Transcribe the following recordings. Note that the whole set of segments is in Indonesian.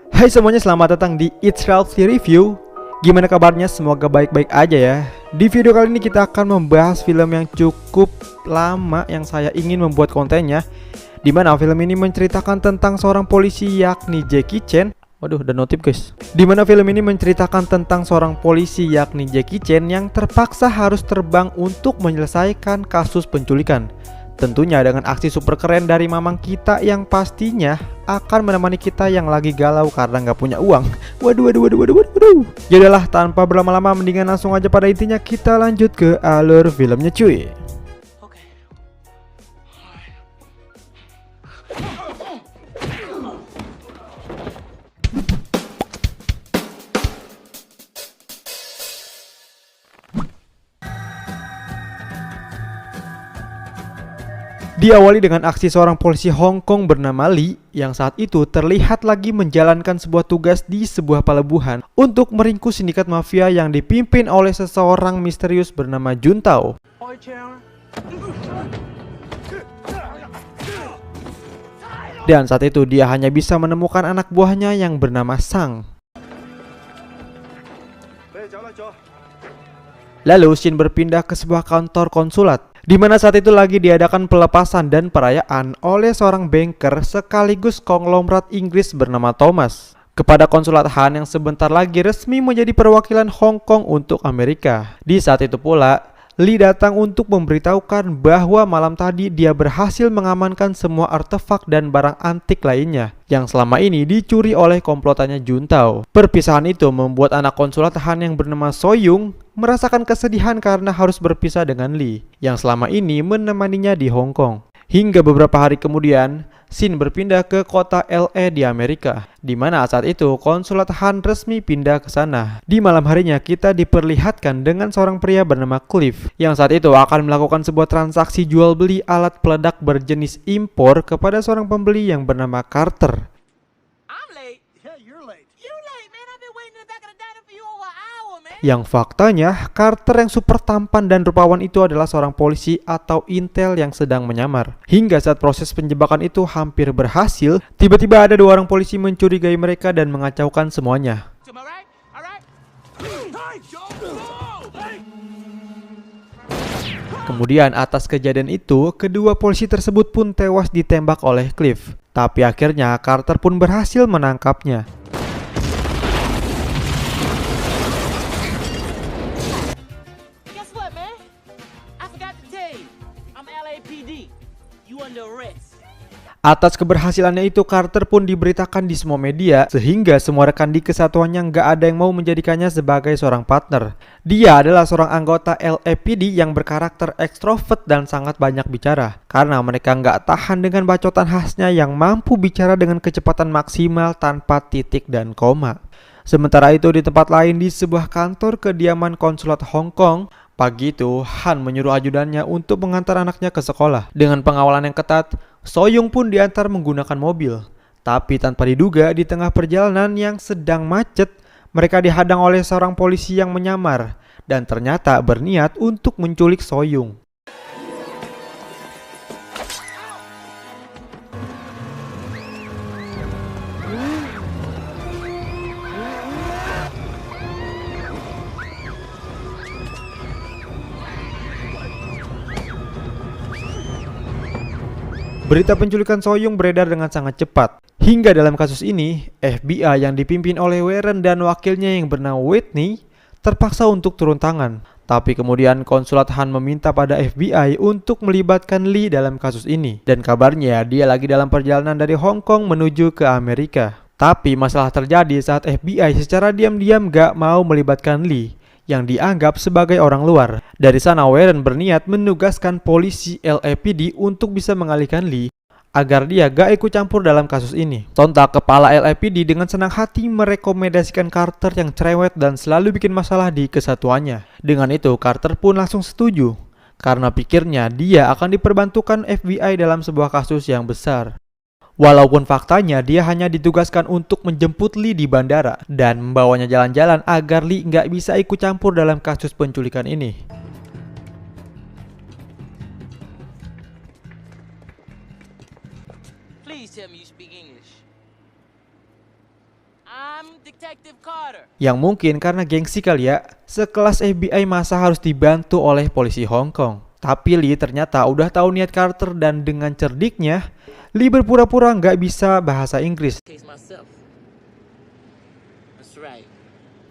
Hai semuanya, selamat datang di It's Ralphie Review. Gimana kabarnya? Semoga baik-baik aja ya. Di video kali ini kita akan membahas film yang cukup lama yang saya ingin membuat kontennya, dimana film ini menceritakan tentang seorang polisi yakni Jackie Chan. Waduh, udah notif guys. Dimana film ini menceritakan tentang seorang polisi yakni Jackie Chan yang terpaksa harus terbang untuk menyelesaikan kasus penculikan. Tentunya dengan aksi super keren dari mamang kita yang pastinya akan menemani kita yang lagi galau karena nggak punya uang. Waduh. Yaudahlah, tanpa berlama-lama mendingan langsung aja pada intinya kita lanjut ke alur filmnya cuy. Diawali dengan aksi seorang polisi Hong Kong bernama Lee yang saat itu terlihat lagi menjalankan sebuah tugas di sebuah pelabuhan untuk meringkus sindikat mafia yang dipimpin oleh seseorang misterius bernama Juntao. Dan saat itu dia hanya bisa menemukan anak buahnya yang bernama Sang. Lalu Shin berpindah ke sebuah kantor konsulat, di mana saat itu lagi diadakan pelepasan dan perayaan oleh seorang banker sekaligus konglomerat Inggris bernama Thomas kepada konsulat Han yang sebentar lagi resmi menjadi perwakilan Hong Kong untuk Amerika. Di saat itu pula Lee datang untuk memberitahukan bahwa malam tadi dia berhasil mengamankan semua artefak dan barang antik lainnya yang selama ini dicuri oleh komplotannya Juntao. Perpisahan itu membuat anak konsulat Han yang bernama Soyung merasakan kesedihan karena harus berpisah dengan Lee yang selama ini menemaninya di Hong Kong. Hingga beberapa hari kemudian, Shin berpindah ke kota LA di Amerika, di mana saat itu konsulat Han resmi pindah ke sana. Di malam harinya kita diperlihatkan dengan seorang pria bernama Cliff yang saat itu akan melakukan sebuah transaksi jual beli alat peledak berjenis impor kepada seorang pembeli yang bernama Carter. Yang faktanya Carter yang super tampan dan rupawan itu adalah seorang polisi atau intel yang sedang menyamar. Hingga saat proses penjebakan itu hampir berhasil, tiba-tiba ada dua orang polisi mencurigai mereka dan mengacaukan semuanya. Kemudian atas kejadian itu, kedua polisi tersebut pun tewas ditembak oleh Cliff. Tapi akhirnya Carter pun berhasil menangkapnya. Atas keberhasilannya itu, Carter pun diberitakan di semua media, sehingga semua rekan di kesatuannya nggak ada yang mau menjadikannya sebagai seorang partner. Dia adalah seorang anggota LAPD yang berkarakter ekstrovert dan sangat banyak bicara, karena mereka nggak tahan dengan bacotan khasnya yang mampu bicara dengan kecepatan maksimal tanpa titik dan koma. Sementara itu di tempat lain di sebuah kantor kediaman konsulat Hong Kong, pagi itu Han menyuruh ajudannya untuk mengantar anaknya ke sekolah. Dengan pengawalan yang ketat, Soyung pun diantar menggunakan mobil. Tapi tanpa diduga di tengah perjalanan yang sedang macet, mereka dihadang oleh seorang polisi yang menyamar dan ternyata berniat untuk menculik Soyung. Berita penculikan Soyung beredar dengan sangat cepat. Hingga dalam kasus ini, FBI yang dipimpin oleh Warren dan wakilnya yang bernama Whitney terpaksa untuk turun tangan. Tapi kemudian konsulat Han meminta pada FBI untuk melibatkan Lee dalam kasus ini. Dan kabarnya dia lagi dalam perjalanan dari Hong Kong menuju ke Amerika. Tapi masalah terjadi saat FBI secara diam-diam gak mau melibatkan Lee yang dianggap sebagai orang luar. Dari sana Warren berniat menugaskan polisi LAPD untuk bisa mengalihkan Lee agar dia gak ikut campur dalam kasus ini. Sontak kepala LAPD dengan senang hati merekomendasikan Carter yang cerewet dan selalu bikin masalah di kesatuannya. Dengan itu Carter pun langsung setuju karena pikirnya dia akan diperbantukan FBI dalam sebuah kasus yang besar. Walaupun faktanya dia hanya ditugaskan untuk menjemput Lee di bandara dan membawanya jalan-jalan agar Lee nggak bisa ikut campur dalam kasus penculikan ini. Please tell me you speak English. I'm Detective Carter. Yang mungkin karena gengsi kali ya, sekelas FBI masa harus dibantu oleh polisi Hong Kong. Tapi Lee ternyata udah tahu niat Carter dan dengan cerdiknya, Lee berpura-pura nggak bisa bahasa Inggris. Case myself. That's right.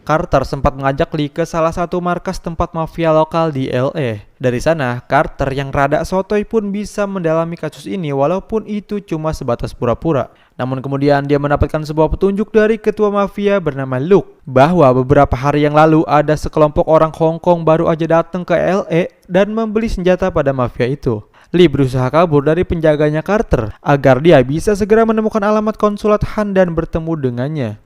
Carter sempat mengajak Lee ke salah satu markas tempat mafia lokal di LA. Dari sana, Carter yang rada sotoy pun bisa mendalami kasus ini walaupun itu cuma sebatas pura-pura. Namun kemudian dia mendapatkan sebuah petunjuk dari ketua mafia bernama Luke bahwa beberapa hari yang lalu ada sekelompok orang Hong Kong baru aja datang ke LA dan membeli senjata pada mafia itu. Lee berusaha kabur dari penjaganya Carter agar dia bisa segera menemukan alamat konsulat Han dan bertemu dengannya.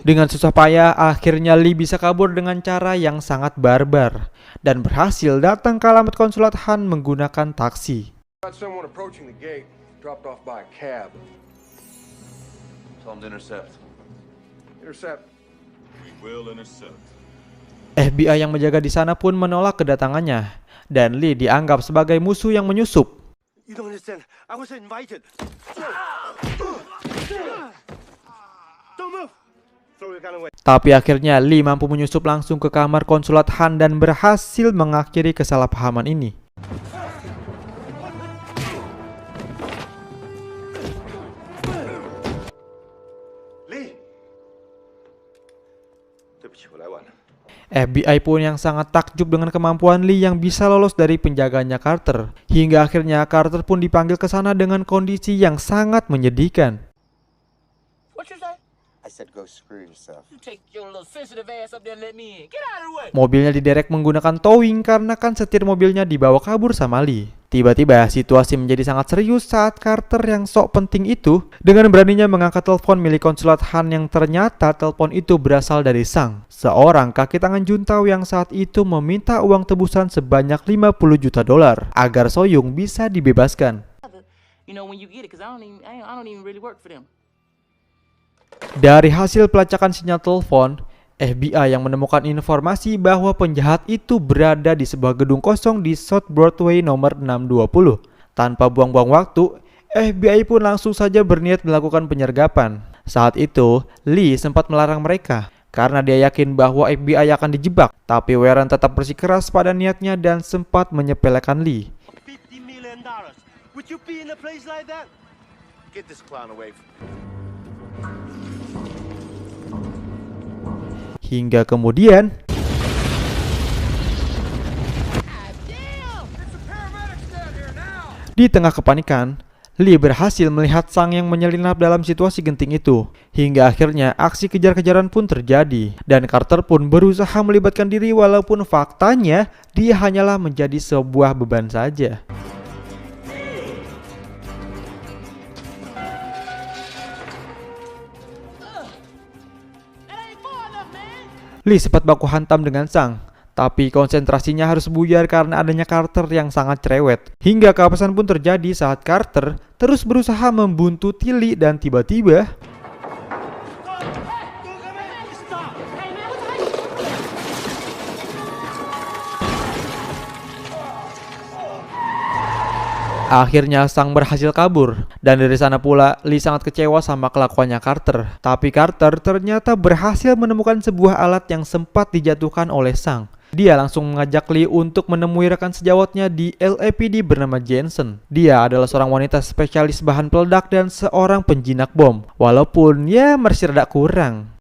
Dengan susah payah, akhirnya Lee bisa kabur dengan cara yang sangat barbar dan berhasil datang ke alamat konsulat Han menggunakan taksi. FBI yang menjaga di sana pun menolak kedatangannya dan Lee dianggap sebagai musuh yang menyusup. Tapi akhirnya Lee mampu menyusup langsung ke kamar konsulat Han dan berhasil mengakhiri kesalahpahaman ini. FBI pun yang sangat takjub dengan kemampuan Lee yang bisa lolos dari penjaganya Carter. Hingga akhirnya Carter pun dipanggil ke sana dengan kondisi yang sangat menyedihkan. Mobilnya diderek menggunakan towing karena kan setir mobilnya dibawa kabur sama Lee. Tiba-tiba situasi menjadi sangat serius saat Carter yang sok penting itu dengan beraninya mengangkat telepon milik konsulat Han yang ternyata telepon itu berasal dari Sang, seorang kaki tangan juntau yang saat itu meminta uang tebusan sebanyak $50 juta agar Soyoung bisa dibebaskan. Dari hasil pelacakan sinyal telepon, FBI yang menemukan informasi bahwa penjahat itu berada di sebuah gedung kosong di South Broadway nomor 620. Tanpa buang-buang waktu, FBI pun langsung saja berniat melakukan penyergapan. Saat itu, Lee sempat melarang mereka karena dia yakin bahwa FBI akan dijebak. Tapi Warren tetap bersikeras pada niatnya dan sempat menyepelekan Lee. $50 million. Would you be in a place like that? Get this clown away from me. Hingga kemudian di tengah kepanikan, Lee berhasil melihat Sang yang menyelinap dalam situasi genting itu. Hingga akhirnya aksi kejar-kejaran pun terjadi dan Carter pun berusaha melibatkan diri walaupun faktanya dia hanyalah menjadi sebuah beban saja. Lee sempat baku hantam dengan Sang, tapi konsentrasinya harus buyar karena adanya Carter yang sangat cerewet. Hingga kehabisan pun terjadi saat Carter terus berusaha membuntuti Lee dan tiba-tiba akhirnya Sang berhasil kabur, dan dari sana pula Lee sangat kecewa sama kelakuannya Carter. Tapi Carter ternyata berhasil menemukan sebuah alat yang sempat dijatuhkan oleh Sang. Dia langsung mengajak Lee untuk menemui rekan sejawatnya di LAPD bernama Jensen. Dia adalah seorang wanita spesialis bahan peledak dan seorang penjinak bom. Walaupun ya masih rada kurang.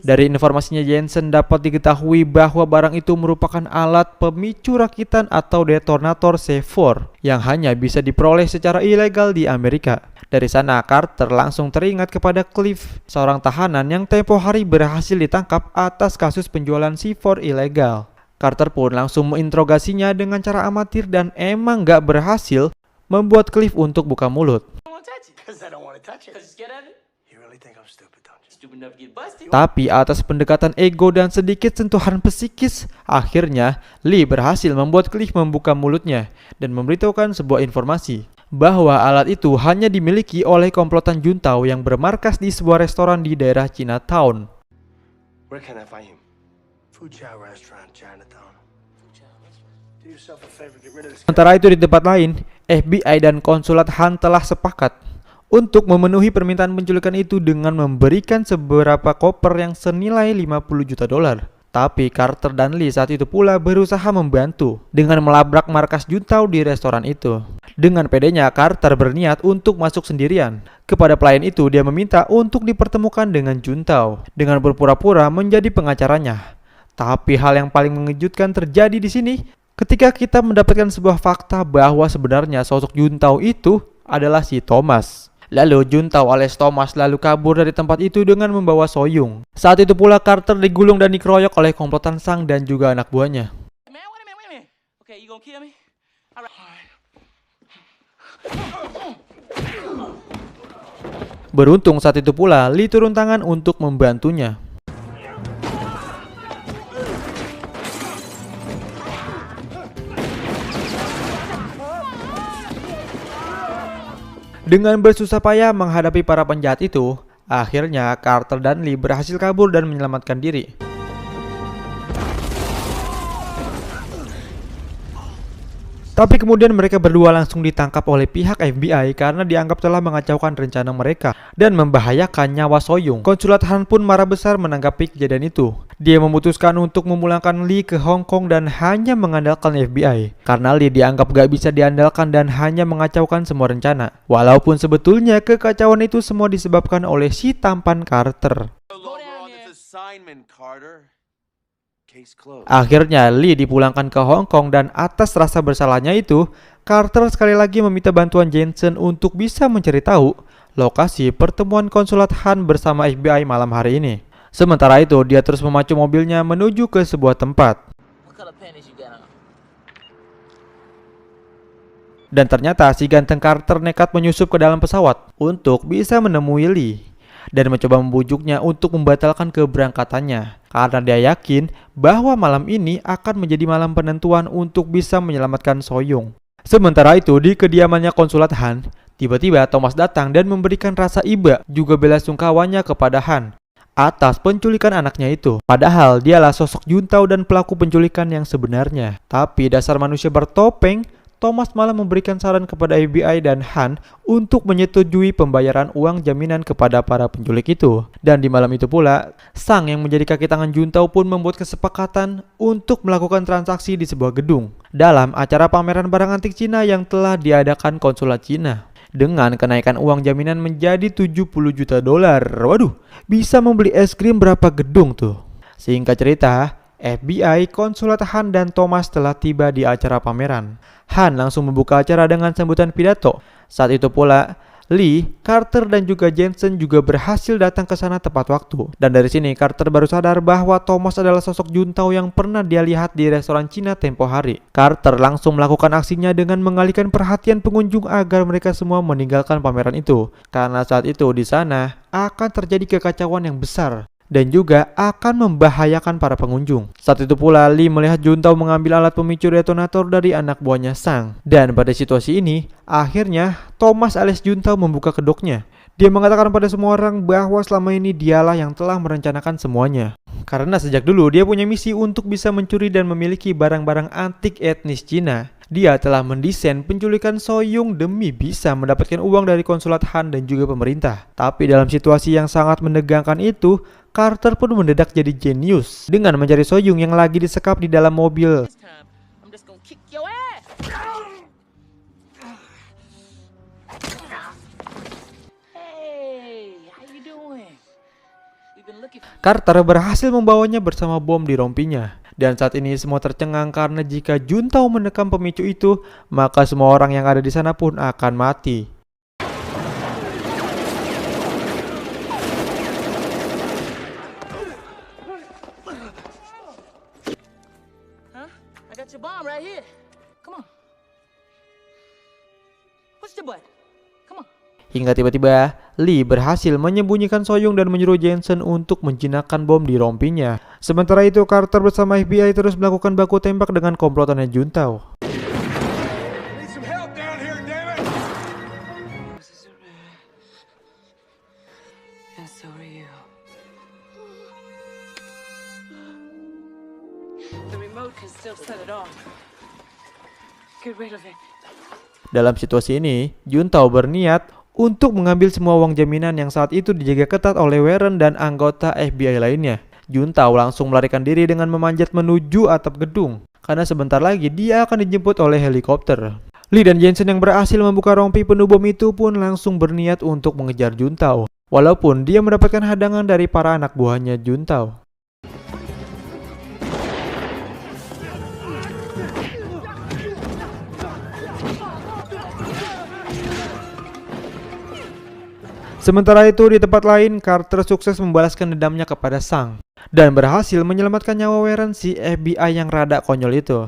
Dari informasinya Jensen dapat diketahui bahwa barang itu merupakan alat pemicu rakitan atau detonator C4 yang hanya bisa diperoleh secara ilegal di Amerika. Dari sana Carter langsung teringat kepada Cliff, seorang tahanan yang tempo hari berhasil ditangkap atas kasus penjualan C4 ilegal. Carter pun langsung menginterogasinya dengan cara amatir dan emang gak berhasil membuat Cliff untuk buka mulut. stupid enough to get busted. Tapi atas pendekatan ego dan sedikit sentuhan psikis, akhirnya Lee berhasil membuat Cliff membuka mulutnya dan memberitahukan sebuah informasi bahwa alat itu hanya dimiliki oleh komplotan Juntao yang bermarkas di sebuah restoran di daerah Chinatown. Where can I find him? Fujiao Restaurant, Chinatown. Do yourself a favor, get rid of this. Sementara itu di tempat lain, FBI dan konsulat Han telah sepakat untuk memenuhi permintaan penculikan itu dengan memberikan beberapa koper yang senilai 50 juta dolar. Tapi Carter dan Lee saat itu pula berusaha membantu dengan melabrak markas Juntao di restoran itu. Dengan pedenya, Carter berniat untuk masuk sendirian. Kepada pelayan itu, dia meminta untuk dipertemukan dengan Juntao dengan berpura-pura menjadi pengacaranya. Tapi hal yang paling mengejutkan terjadi di sini ketika kita mendapatkan sebuah fakta bahwa sebenarnya sosok Juntao itu adalah si Thomas. Lalu Juntao alias Thomas lalu kabur dari tempat itu dengan membawa Soyoung. Saat itu pula Carter digulung dan dikeroyok oleh komplotan Sang dan juga anak buahnya. Man, wait a minute. Okay, you gonna kill me? Alright. Beruntung saat itu pula Lee turun tangan untuk membantunya. Dengan bersusah payah menghadapi para penjahat itu, akhirnya Carter dan Lee berhasil kabur dan menyelamatkan diri. Tapi kemudian mereka berdua langsung ditangkap oleh pihak FBI karena dianggap telah mengacaukan rencana mereka dan membahayakan nyawa Soyoung. Konsulat Han pun marah besar menanggapi kejadian itu. Dia memutuskan untuk memulangkan Lee ke Hong Kong dan hanya mengandalkan FBI karena Lee dianggap gak bisa diandalkan dan hanya mengacaukan semua rencana. Walaupun sebetulnya kekacauan itu semua disebabkan oleh si tampan Carter. Go down there. Assignment, Carter. Case closed. Akhirnya Lee dipulangkan ke Hong Kong dan atas rasa bersalahnya itu, Carter sekali lagi meminta bantuan Jensen untuk bisa mencari tahu lokasi pertemuan konsulat Han bersama FBI malam hari ini. Sementara itu, dia terus memacu mobilnya menuju ke sebuah tempat. What color panties you got on? Dan ternyata si ganteng Carter nekat menyusup ke dalam pesawat untuk bisa menemui Lee dan mencoba membujuknya untuk membatalkan keberangkatannya karena dia yakin bahwa malam ini akan menjadi malam penentuan untuk bisa menyelamatkan Soyoung. Sementara itu di kediamannya konsulat Han, tiba-tiba Thomas datang dan memberikan rasa iba juga bela sungkawanya kepada Han atas penculikan anaknya itu. Padahal dialah sosok Juntao dan pelaku penculikan yang sebenarnya. Tapi dasar manusia bertopeng, Thomas malah memberikan saran kepada FBI dan Han untuk menyetujui pembayaran uang jaminan kepada para penculik itu. Dan di malam itu pula, Sang yang menjadi kaki tangan Juntao pun membuat kesepakatan untuk melakukan transaksi di sebuah gedung dalam acara pameran barang antik Cina yang telah diadakan konsulat Cina. Dengan kenaikan uang jaminan menjadi 70 juta dolar. Waduh, bisa membeli es krim berapa gedung tuh. Singkat cerita, FBI, konsulat Han dan Thomas telah tiba di acara pameran. Han langsung membuka acara dengan sambutan pidato. Saat itu pula, Lee, Carter dan juga Jensen juga berhasil datang ke sana tepat waktu. Dan dari sini Carter baru sadar bahwa Thomas adalah sosok Juntao yang pernah dia lihat di restoran Cina tempo hari. Carter langsung melakukan aksinya dengan mengalihkan perhatian pengunjung agar mereka semua meninggalkan pameran itu. Karena saat itu di sana akan terjadi kekacauan yang besar dan juga akan membahayakan para pengunjung. Saat itu pula Lee melihat Juntao mengambil alat pemicu detonator dari anak buahnya Sang. Dan pada situasi ini, akhirnya Thomas alias Juntao membuka kedoknya. Dia mengatakan pada semua orang bahwa selama ini dialah yang telah merencanakan semuanya. Karena sejak dulu dia punya misi untuk bisa mencuri dan memiliki barang-barang antik etnis Cina. Dia telah mendesain penculikan Soyoung demi bisa mendapatkan uang dari konsulat Han dan juga pemerintah. Tapi dalam situasi yang sangat menegangkan itu, Carter pun mendadak jadi jenius dengan mencari Soyoung yang lagi disekap di dalam mobil. This time, I'm just gonna kick your ass. Hey, how you doing? We've been looking for Carter berhasil membawanya bersama bom di rompinya. Dan saat ini semua tercengang karena jika Juntao menekam pemicu itu, maka semua orang yang ada di sana pun akan mati. Huh? I got your bomb right here. Come on. Push the button. Come on. Hingga tiba-tiba, Lee berhasil menyembunyikan Soyoung dan menyuruh Jensen untuk menjinakkan bom di rompinya. Sementara itu, Carter bersama FBI terus melakukan baku tembak dengan komplotannya Juntao. Need some help down here, damn it! And so are you. The remote can still set it off. Get rid of it. Dalam situasi ini, Juntao berniat untuk mengambil semua uang jaminan yang saat itu dijaga ketat oleh Warren dan anggota FBI lainnya. Juntao langsung melarikan diri dengan memanjat menuju atap gedung, karena sebentar lagi dia akan dijemput oleh helikopter. Lee dan Jensen yang berhasil membuka rompi penuh bom itu pun langsung berniat untuk mengejar Juntao, walaupun dia mendapatkan hadangan dari para anak buahnya Juntao. Sementara itu di tempat lain, Carter sukses membalaskan dendamnya kepada Sang dan berhasil menyelamatkan nyawa Warren, si FBI yang rada konyol itu.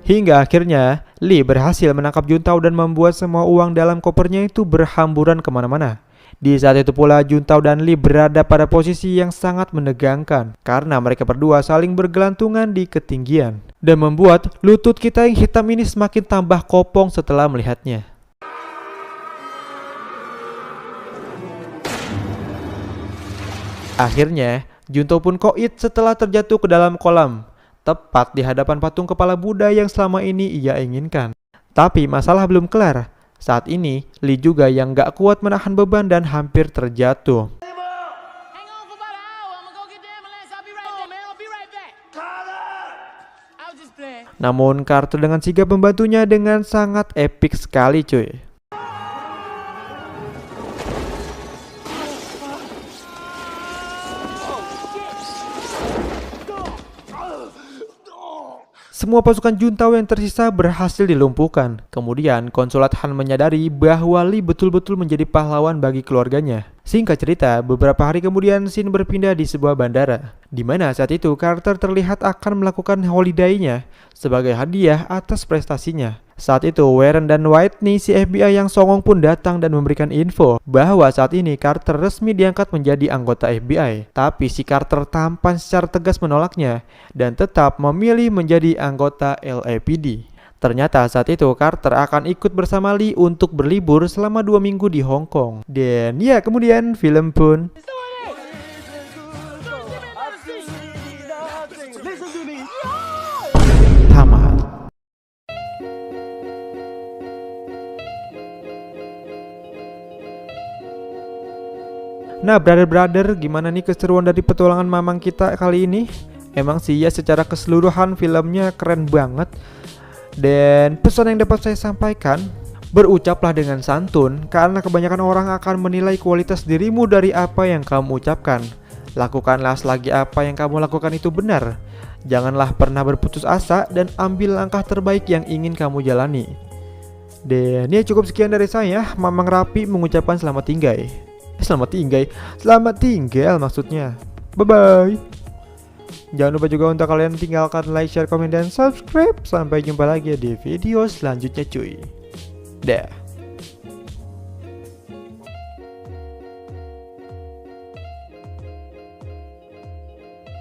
Hingga akhirnya Lee berhasil menangkap Juntao dan membuat semua uang dalam kopernya itu berhamburan kemana-mana. Di saat itu pula Juntao dan Lee berada pada posisi yang sangat menegangkan karena mereka berdua saling bergelantungan di ketinggian dan membuat lutut kita yang hitam ini semakin tambah kopong setelah melihatnya. Akhirnya Juntao pun koit setelah terjatuh ke dalam kolam, tepat di hadapan patung kepala Buddha yang selama ini ia inginkan. Tapi masalah belum kelar. Saat ini, Lee juga yang gak kuat menahan beban dan hampir terjatuh. Hang on for about an hour. I'm gonna go get the ambulance. I'll be right there, man. I'll be right back. I was just playing. Namun Carter dengan sigap membantunya dengan sangat epik sekali cuy. Semua pasukan Juntao yang tersisa berhasil dilumpuhkan. Kemudian konsulat Han menyadari bahwa Lee betul-betul menjadi pahlawan bagi keluarganya. Singkat cerita, beberapa hari kemudian scene berpindah di sebuah bandara, di mana saat itu Carter terlihat akan melakukan holiday-nya sebagai hadiah atas prestasinya. Saat itu Warren dan Whitney, si FBI yang songong pun datang dan memberikan info bahwa saat ini Carter resmi diangkat menjadi anggota FBI. Tapi si Carter tampan secara tegas menolaknya dan tetap memilih menjadi anggota LAPD. Ternyata saat itu Carter akan ikut bersama Lee untuk berlibur selama 2 minggu di Hong Kong. Dan ya kemudian film pun tamat. Nah brother-brother, gimana nih keseruan dari petualangan mamang kita kali ini? Emang sih ya secara keseluruhan filmnya keren banget. Dan pesan yang dapat saya sampaikan, berucaplah dengan santun karena kebanyakan orang akan menilai kualitas dirimu dari apa yang kamu ucapkan. Lakukanlah selagi apa yang kamu lakukan itu benar. Janganlah pernah berputus asa dan ambil langkah terbaik yang ingin kamu jalani. Dan ya cukup sekian dari saya, Mamang Rapi mengucapkan selamat tinggal. Selamat tinggal maksudnya. Bye-bye. Jangan lupa juga untuk kalian tinggalkan like, share, komen, dan subscribe. Sampai jumpa lagi di video selanjutnya cuy. Dah.